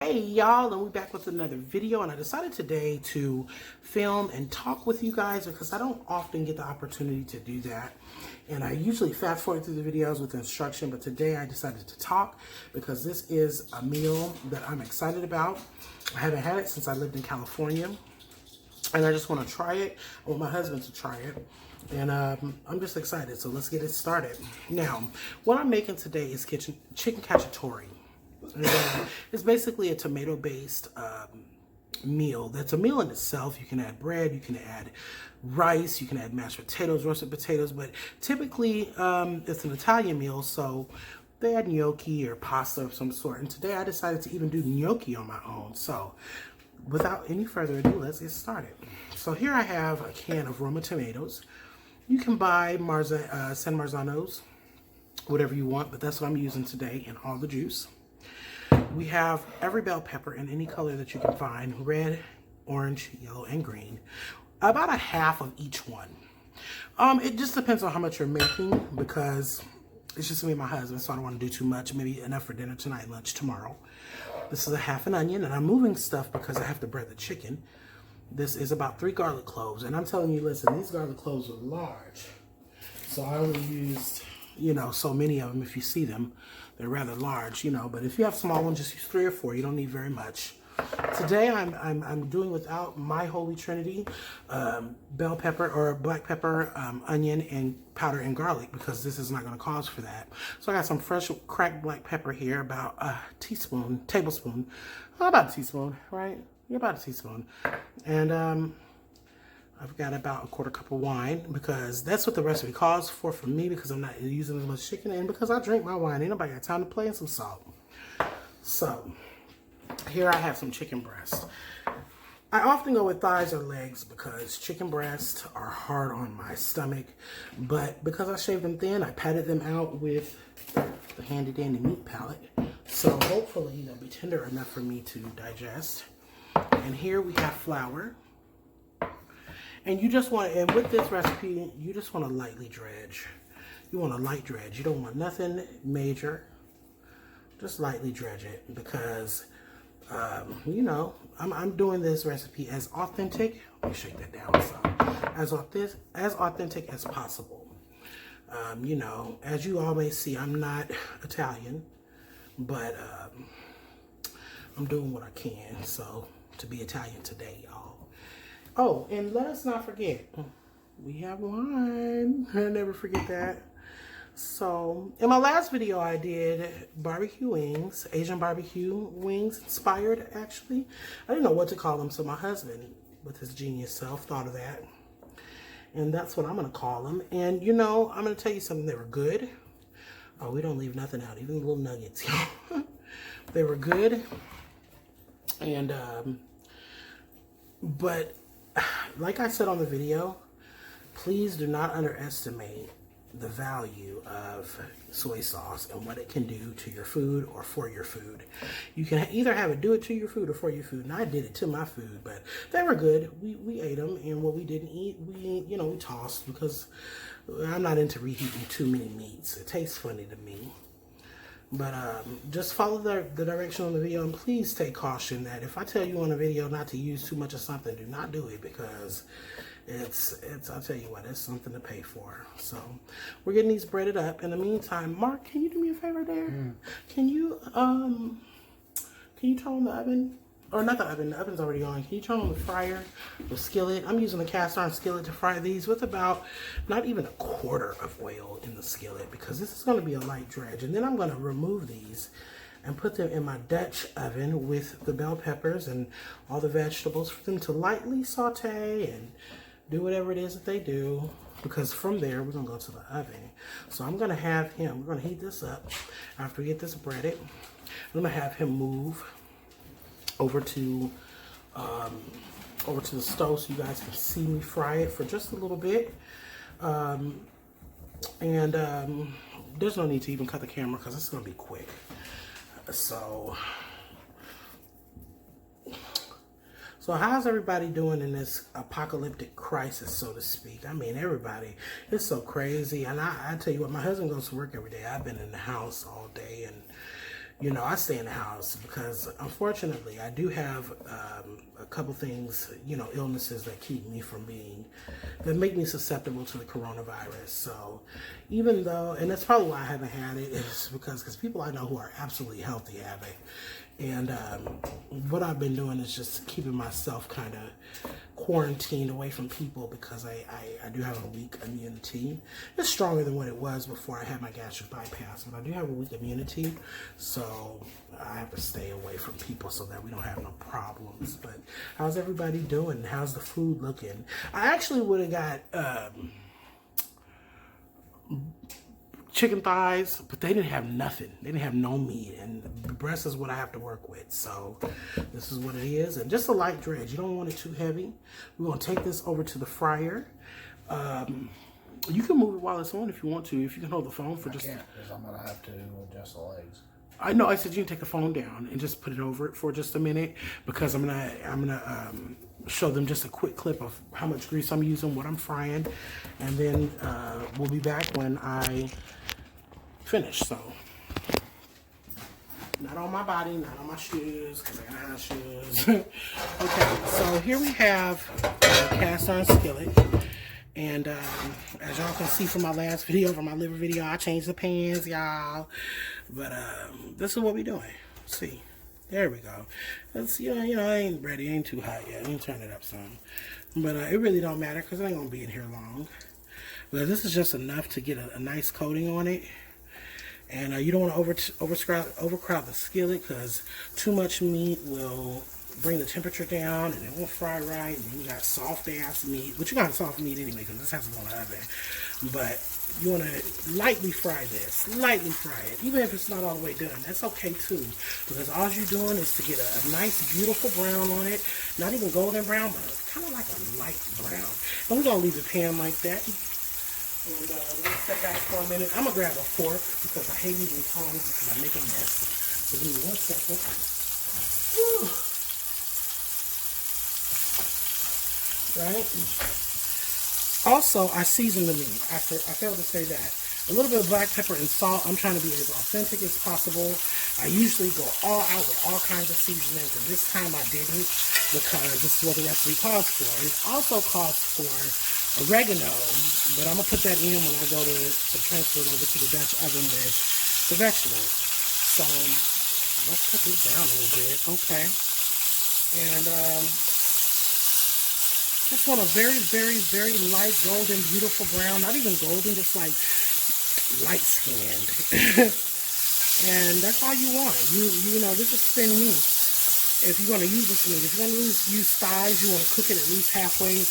Hey y'all, and we're back with another video, and I decided today to film and talk with you guys because I don't often get the opportunity to do that, and I usually fast forward through the videos with instruction, but today I decided to talk because this is a meal that I'm excited about. I haven't had it since I lived in California, and I just want to try it. I want my husband to try it, and I'm just excited, so let's get it started. Now, what I'm making today is chicken cacciatore. It's basically a tomato-based meal. That's a meal in itself. You can add bread, you can add rice, you can add mashed potatoes, roasted potatoes, but typically it's an Italian meal, so they add gnocchi or pasta of some sort. And today I decided to even do gnocchi on my own. So without any further ado, let's get started. So here I have a can of Roma tomatoes. You can buy San Marzanos, whatever you want, but that's what I'm using today, and all the juice. We have every bell pepper in any color that you can find: red, orange, yellow, and green. About a half of each one. It just depends on how much you're making, because it's just me and my husband, so I don't want to do too much. Maybe enough for dinner tonight, lunch tomorrow. This is a half an onion, and I'm moving stuff because I have to bread the chicken. This is about 3 garlic cloves, and I'm telling you, listen, these garlic cloves are large. So I only used, so many of them. If you see them, they're rather large, but if you have small ones, just use 3 or 4. You don't need very much. Today I'm doing without my holy trinity, bell pepper or black pepper, onion, and powder and garlic, because this is not going to cause for that. So I got some fresh cracked black pepper here, about a tablespoon, about a teaspoon, right? Yeah, about a teaspoon. And I've got about a 1/4 cup of wine, because that's what the recipe calls for me, because I'm not using as much chicken, and because I drink my wine. Ain't nobody got time to play, and some salt. So here I have some chicken breast. I often go with thighs or legs because chicken breasts are hard on my stomach, but because I shaved them thin, I patted them out with the handy dandy meat palette. So hopefully they'll be tender enough for me to digest. And here we have flour. And you just want, and with this recipe, you just want to lightly dredge. You want a light dredge. You don't want nothing major. Just lightly dredge it, because, I'm doing this recipe as authentic. Let me shake that down some. As authentic as possible. As you all may see, I'm not Italian, but I'm doing what I can. So to be Italian today, y'all. Oh, and let us not forget, we have wine. I never forget that. So, in my last video, I did barbecue wings, Asian barbecue wings, inspired, actually. I didn't know what to call them, so my husband, with his genius self, thought of that. And that's what I'm going to call them. And, I'm going to tell you something. They were good. Oh, we don't leave nothing out, even the little nuggets. They were good. And, but like I said on the video, please do not underestimate the value of soy sauce and what it can do to your food or for your food. You can either have it do it to your food or for your food, and I did it to my food, but they were good. We ate them, and what we didn't eat, we tossed, because I'm not into reheating too many meats. It tastes funny to me. But just follow the direction on the video, and please take caution that if I tell you on a video not to use too much of something, do not do it, because I'll tell you what, it's something to pay for. So we're getting these breaded up. In the meantime, Mark, can you do me a favor there? Can you turn on the oven? Or not the oven, the oven's already on. Can you turn on the fryer, the skillet? I'm using a cast iron skillet to fry these with about not even a 1/4 of oil in the skillet, because this is going to be a light dredge. And then I'm going to remove these and put them in my Dutch oven with the bell peppers and all the vegetables for them to lightly saute and do whatever it is that they do, because from there we're going to go to the oven. So I'm going to have him, we're going to heat this up after we get this breaded. I'm going to have him move over to the stove so you guys can see me fry it for just a little bit. There's no need to even cut the camera, because it's going to be quick. So how's everybody doing in this apocalyptic crisis, so to speak? I mean, everybody, it's so crazy. And I tell you what, my husband goes to work every day. I've been in the house all day, and you know, I stay in the house because unfortunately I do have a couple things, you know, illnesses that keep me from that make me susceptible to the coronavirus. So even though, and that's probably why I haven't had it, is because people I know who are absolutely healthy have it. And what I've been doing is just keeping myself kind of quarantined away from people because I do have a weak immunity. It's stronger than what it was before I had my gastric bypass, but I do have a weak immunity, so I have to stay away from people so that we don't have no problems. But how's everybody doing? How's the food looking? I actually would have got chicken thighs, but they didn't have nothing. They didn't have no meat, and the breast is what I have to work with. So this is what it is, and just a light dredge. You don't want it too heavy. We're gonna take this over to the fryer. You can move it while it's on if you want to. If you can hold the phone for just. I can't, because I'm gonna have to adjust the legs. I know. I said you can take the phone down and just put it over it for just a minute because I'm gonna show them just a quick clip of how much grease I'm using, what I'm frying, and then we'll be back when I finish. So not on my body, not on my shoes, because I gotta have shoes. Okay, so here we have a cast iron skillet. And as y'all can see from my last video, from my liver video, I changed the pans, y'all. But this is what we're doing. See, there we go. It's, you know, I ain't ready, it ain't too hot yet. Let me turn it up some. But it really don't matter because it ain't gonna be in here long. But this is just enough to get a nice coating on it. And you don't want to overcrowd the skillet because too much meat will bring the temperature down and it won't fry right. And then you got soft ass meat, but you got soft meat anyway because this has to go in the oven. But you want to lightly fry this, lightly fry it, even if it's not all the way done. That's okay too, because all you're doing is to get a nice, beautiful brown on it. Not even golden brown, but kind of like a light brown. And we're gonna leave the pan like that. And let's sit back for a minute. I'm gonna grab a fork because I hate using tongs because I make a mess. So give me 1 second. Whew. Right? Also, I season the meat. I failed to say that. A little bit of black pepper and salt. I'm trying to be as authentic as possible. I usually go all out with all kinds of seasonings, and this time I didn't because this is what the recipe calls for. It also calls for oregano, but I'm gonna put that in when I go to transfer it over to the Dutch oven with the vegetables. So let's cut this down a little bit, okay? And just want a very, very, very light golden, beautiful brown. Not even golden, just like light skinned. And that's all you want. You know, this is thin meat. If you're gonna use this meat, if you're gonna use thighs, you want to cook it at least halfway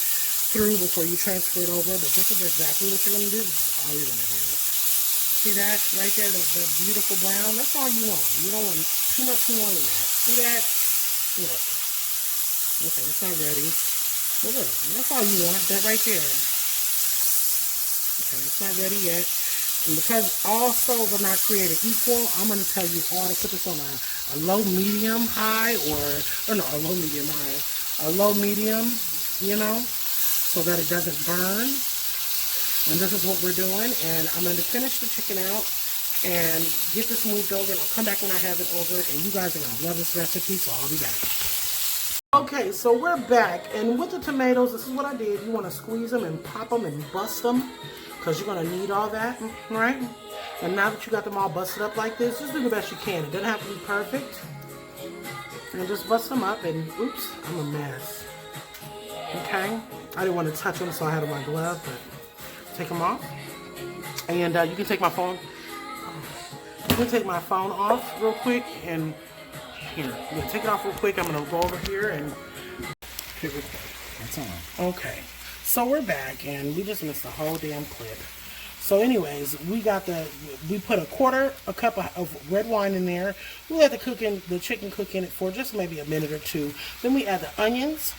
through before you transfer it over, but this is exactly what you're going to do. This is all you're going to do. See that right there, the beautiful brown? That's all you want. You don't want too much more than that. See that? Look. Okay, it's not ready. But look, that's all you want, that right there. Okay, it's not ready yet. And because all stoves are not created equal, I'm going to tell you all to put this on a low medium high or no, a low medium high. A low medium, you know, so that it doesn't burn. And this is what we're doing. And I'm going to finish the chicken out and get this moved over. And I'll come back when I have it over. And you guys are going to love this recipe, so I'll be back. Okay, so we're back. And with the tomatoes, this is what I did. You want to squeeze them and pop them and bust them, because you're going to need all that, right? And now that you got them all busted up like this, just do the best you can. It doesn't have to be perfect. And just bust them up. And oops, I'm a mess. Okay? I didn't want to touch them, so I had on my glove, but take them off. And you can take my phone. You can take my phone off real quick. And here, I'm going to take it off real quick. I'm going to go over here and... That's on. Okay. So we're back, and we just missed the whole damn clip. So anyways, we put a cup of red wine in there. We let the chicken cook in it for just maybe a minute or two. Then we add the onions.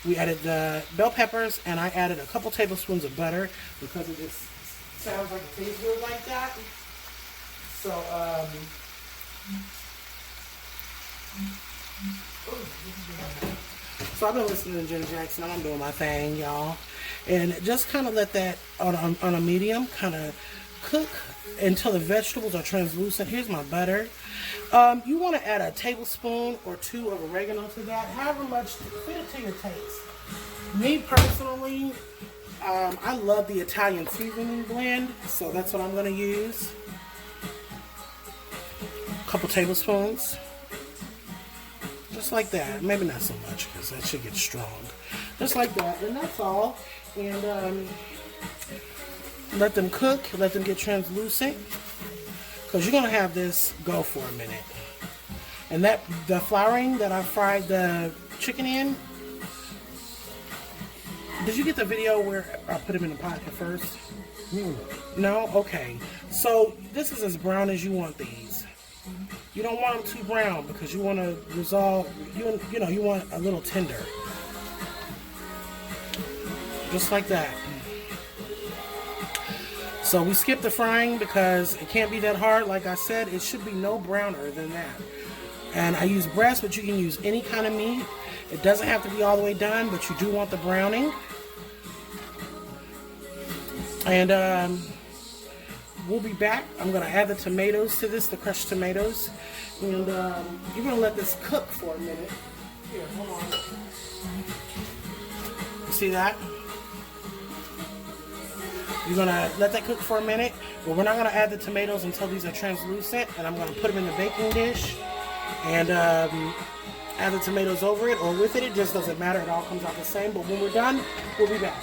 We added the bell peppers, and I added a couple tablespoons of butter because it just sounds like it tastes good like that. So, I've been listening to Jen Jackson. I'm doing my thing, y'all. And just kind of let that on a medium kind of cook until the vegetables are translucent. Here's my butter. You want to add a tablespoon or 2 of oregano to that. However much, fit it to your taste. Me personally, I love the Italian seasoning blend, so that's what I'm going to use. A couple tablespoons. Just like that. Maybe not so much because that should get strong. Just like that. And that's all. And let them cook. Let them get translucent. Because you're going to have this go for a minute. And the flouring that I fried the chicken in. Did you get the video where I put them in the pot at first? No? Okay. So this is as brown as you want these. You don't want them too brown because you want to resolve, you know, you want a little tender. Just like that. So we skipped the frying because it can't be that hard. Like I said, it should be no browner than that. And I use breast, but you can use any kind of meat. It doesn't have to be all the way done, but you do want the browning. And we'll be back. I'm going to add the tomatoes to this, the crushed tomatoes. And you're going to let this cook for a minute. Here, hold on. You see that? You're going to let that cook for a minute. But we're not going to add the tomatoes until these are translucent. And I'm going to put them in the baking dish. And add the tomatoes over it or with it. It just doesn't matter. It all comes out the same. But when we're done, we'll be back.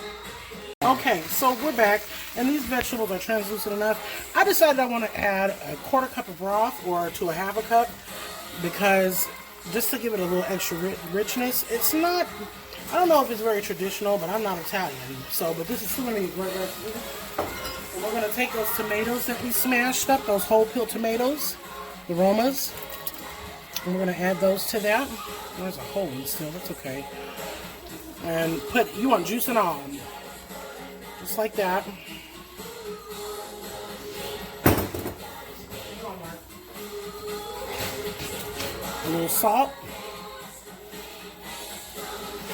Okay, so we're back, and these vegetables are translucent enough. I decided I want to add a 1/4 cup of broth or to a 1/2 cup because just to give it a little extra richness. It's not, I don't know if it's very traditional, but I'm not Italian. So, but this is still going to be a great recipe. And we're going to take those tomatoes that we smashed up, those whole peeled tomatoes, the Romas, and we're going to add those to that. There's a hole in still, that's okay. And you want juice and all. Just like that. A little salt.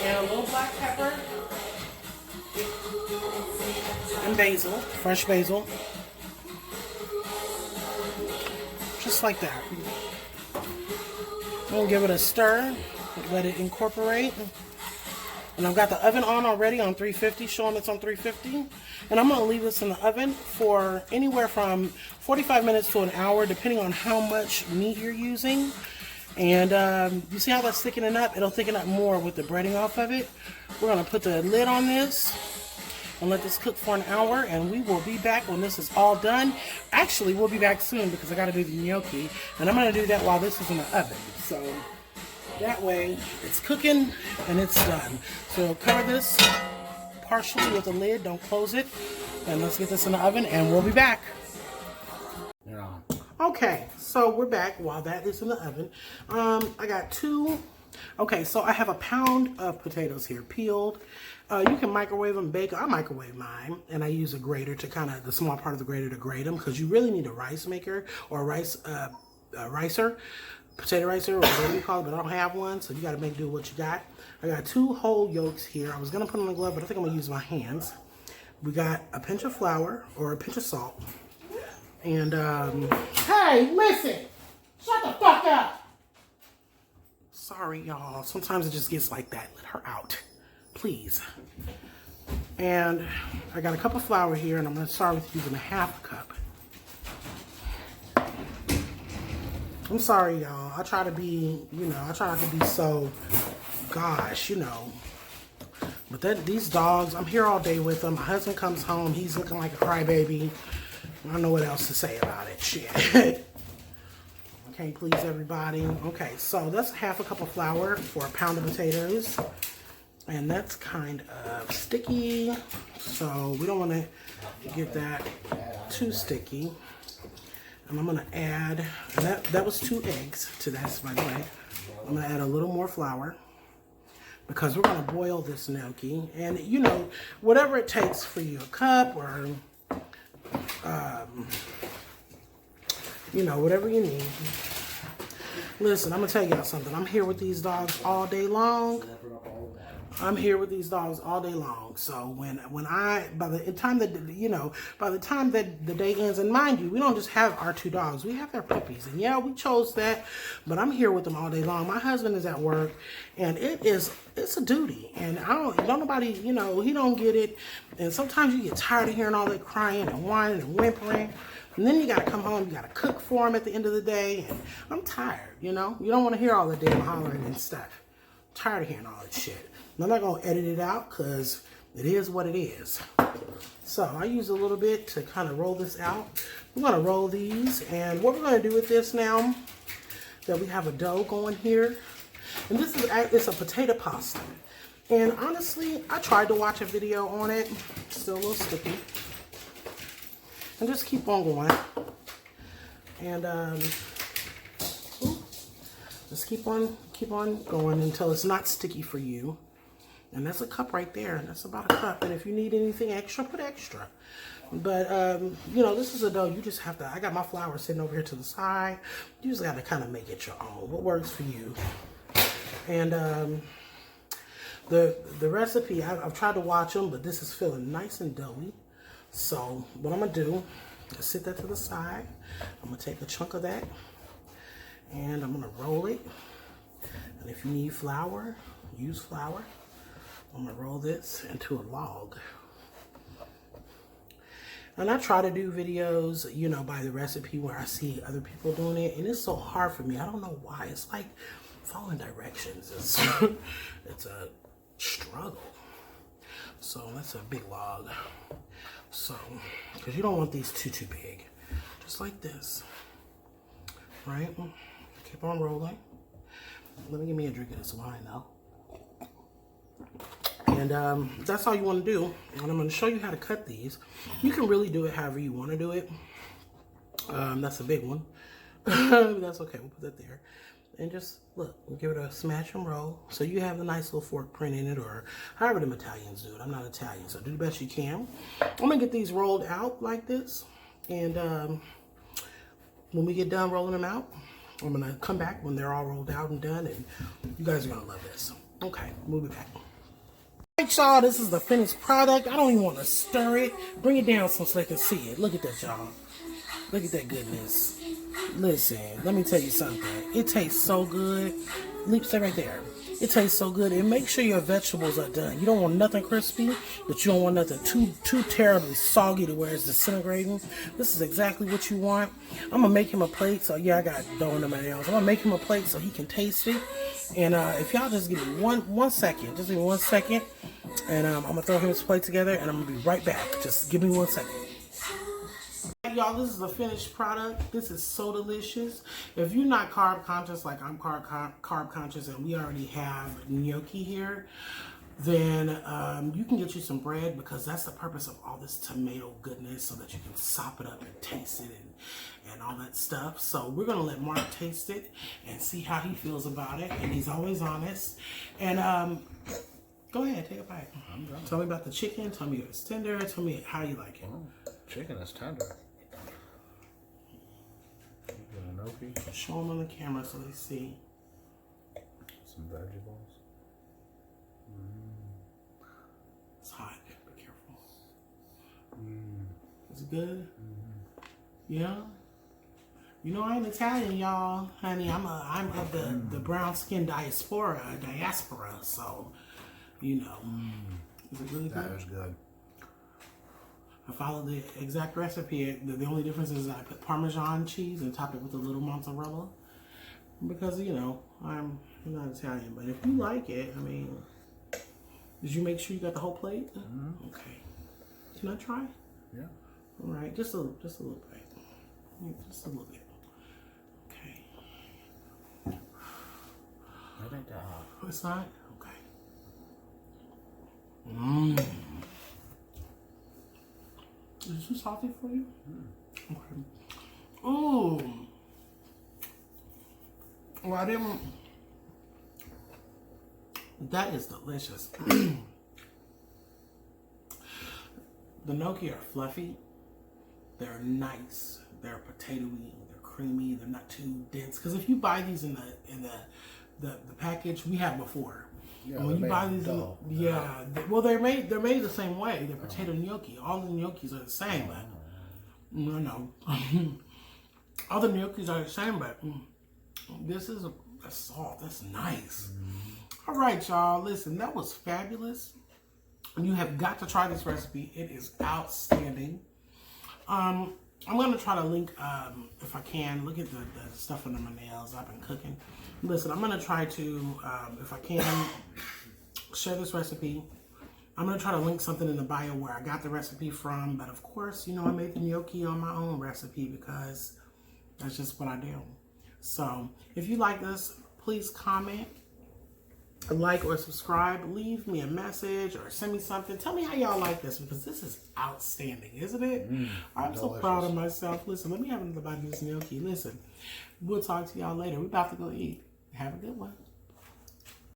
And a little black pepper. And basil, fresh basil. Just like that. We'll give it a stir. Let it incorporate. And I've got the oven on already on 350, showing it's on 350. And I'm going to leave this in the oven for anywhere from 45 minutes to an hour, depending on how much meat you're using. And you see how that's thickening up? It'll thicken up more with the breading off of it. We're going to put the lid on this and let this cook for an hour. And we will be back when this is all done. Actually, we'll be back soon because I got to do the gnocchi. And I'm going to do that while this is in the oven. So that way, it's cooking and it's done. So cover this partially with the lid. Don't close it. And let's get this in the oven and we'll be back. You're on. Okay, so we're back while that is in the oven. I got 2. Okay, so I have a pound of potatoes here peeled. You can microwave them, bake. I microwave mine, and I use a grater to kind of, the small part of the grater to grate them because you really need a rice maker or a ricer. Potato ricer or whatever you call it, but I don't have one, so you got to make do what you got. I got 2 whole yolks here. I was going to put on a glove, but I think I'm going to use my hands. We got a pinch of flour or a pinch of salt. And, hey, listen! Shut the fuck up! Sorry, y'all. Sometimes it just gets like that. Let her out. Please. And I got a cup of flour here, and I'm going to start with using a 1/2 cup. I'm sorry, y'all. I try to be, I try not to be so, gosh, But these dogs, I'm here all day with them. My husband comes home. He's looking like a crybaby. I don't know what else to say about it. Shit. I can't please everybody. Okay, so that's 1/2 cup of flour for a pound of potatoes. And that's kind of sticky. So we don't want to get that too sticky. And I'm going to add, and that was 2 eggs to that, by the way. I'm going to add a little more flour because we're going to boil this gnocchi. And, whatever it takes for you, a cup or, whatever you need. Listen, I'm going to tell y'all something. I'm here with these dogs all day long. I'm here with these dogs all day long. So by the time that the day ends, and mind you, we don't just have our two dogs, we have their puppies. And yeah, we chose that, but I'm here with them all day long. My husband is at work, and it's a duty. And don't nobody, he don't get it. And sometimes you get tired of hearing all that crying and whining and whimpering. And then you got to come home, you got to cook for him at the end of the day. And I'm tired, You don't want to hear all the damn hollering and stuff. I'm tired of hearing all that shit. And I'm not going to edit it out because it is what it is. So I use a little bit to kind of roll this out. We're going to roll these. And what we're going to do with this now, that we have a dough going here. And it's a potato pasta. And honestly, I tried to watch a video on it. Still a little sticky. And just keep on going. And just keep on going until it's not sticky for you. And that's a cup right there. And that's about a cup. And if you need anything extra, put extra. But, this is a dough. You just have to, I got my flour sitting over here to the side. You just got to kind of make it your own. What works for you. And the recipe, I've tried to watch them, but this is feeling nice and doughy. So what I'm going to do is sit that to the side. I'm going to take a chunk of that and I'm going to roll it. And if you need flour, use flour. I'm going to roll this into a log. And I try to do videos, by the recipe where I see other people doing it. And it's so hard for me. I don't know why. It's like following directions. It's a struggle. So that's a big log. So, because you don't want these too big. Just like this. Right? Keep on rolling. Let me give me a drink of this wine though. And that's all you want to do. And I'm going to show you how to cut these. You can really do it however you want to do it. That's a big one. That's okay. We'll put that there. And just, look, give it a smash and roll. So you have the nice little fork print in it, or however them Italians do it. I'm not Italian, so do the best you can. I'm going to get these rolled out like this. And when we get done rolling them out, I'm going to come back when they're all rolled out and done. And you guys are going to love this. Okay, move it back. All right, y'all, this is the finished product. I don't even want to stir it. Bring it down so they can see it. Look at that, y'all. Look at that goodness. Listen, let me tell you something. It tastes so good. Stay right there. It tastes so good. And make sure your vegetables are done. You don't want nothing crispy, but you don't want nothing too terribly soggy to where it's disintegrating. This is exactly what you want. I'm going to make him a plate. So, yeah, I got dough in my nails. I'm going to make him a plate so he can taste it. And if y'all just give me one second. Just give me 1 second. And I'm going to throw his plate together. And I'm going to be right back. Just give me 1 second. Y'all, this is the finished product. This is so delicious. If you're not carb conscious like I'm carb conscious, and we already have gnocchi here, then you can get you some bread, because that's the purpose of all this tomato goodness, so that you can sop it up and taste it and all that stuff. So we're gonna let Mark taste it and see how he feels about it, and he's always honest. And go ahead, take a bite. Tell me about the chicken. Tell me if it's tender. Tell me how you like it. Oh, chicken is tender. Show them on the camera so they see. Some vegetables. It's hot. Be careful. Is it good? Yeah. I'm Italian, y'all. Honey, I'm of the brown skin diaspora. So, Is it really good? That is good. I followed the exact recipe. The only difference is I put Parmesan cheese and top it with a little mozzarella. Because, I'm not Italian. But if you like it, did you make sure you got the whole plate? Okay. Can I try? Yeah. All right. Just a little bit. Just a little bit. Okay. I think that hot. Oh, it's not? Okay. Is it too salty for you? Okay. Ooh. Well, I didn't. That is delicious. The gnocchi are fluffy. They're nice. They're potatoey. They're creamy. They're not too dense. Because if you buy these in the package, we have before. Yeah, And when you buy these, dull. well, they're made the same way. They're potato gnocchi. All the gnocchis are the same, but no. All the gnocchis are the same, but this is a salt. That's nice. All right, y'all. Listen, that was fabulous. You have got to try this recipe. It is outstanding. I'm going to try to link, if I can, look at the stuff under my nails. I've been cooking. Listen, I'm going to try to, if I can, share this recipe. I'm going to try to link something in the bio where I got the recipe from. But of course, you know, I made the gnocchi on my own recipe because that's just what I do. So if you like this, please comment, like, or subscribe. Leave me a message or send me something. Tell me how y'all like this because this is outstanding, isn't it? I'm so proud of myself. Listen, let me have another bite of this gnocchi. Listen, we'll talk to y'all later. We're about to go eat. Have a good one.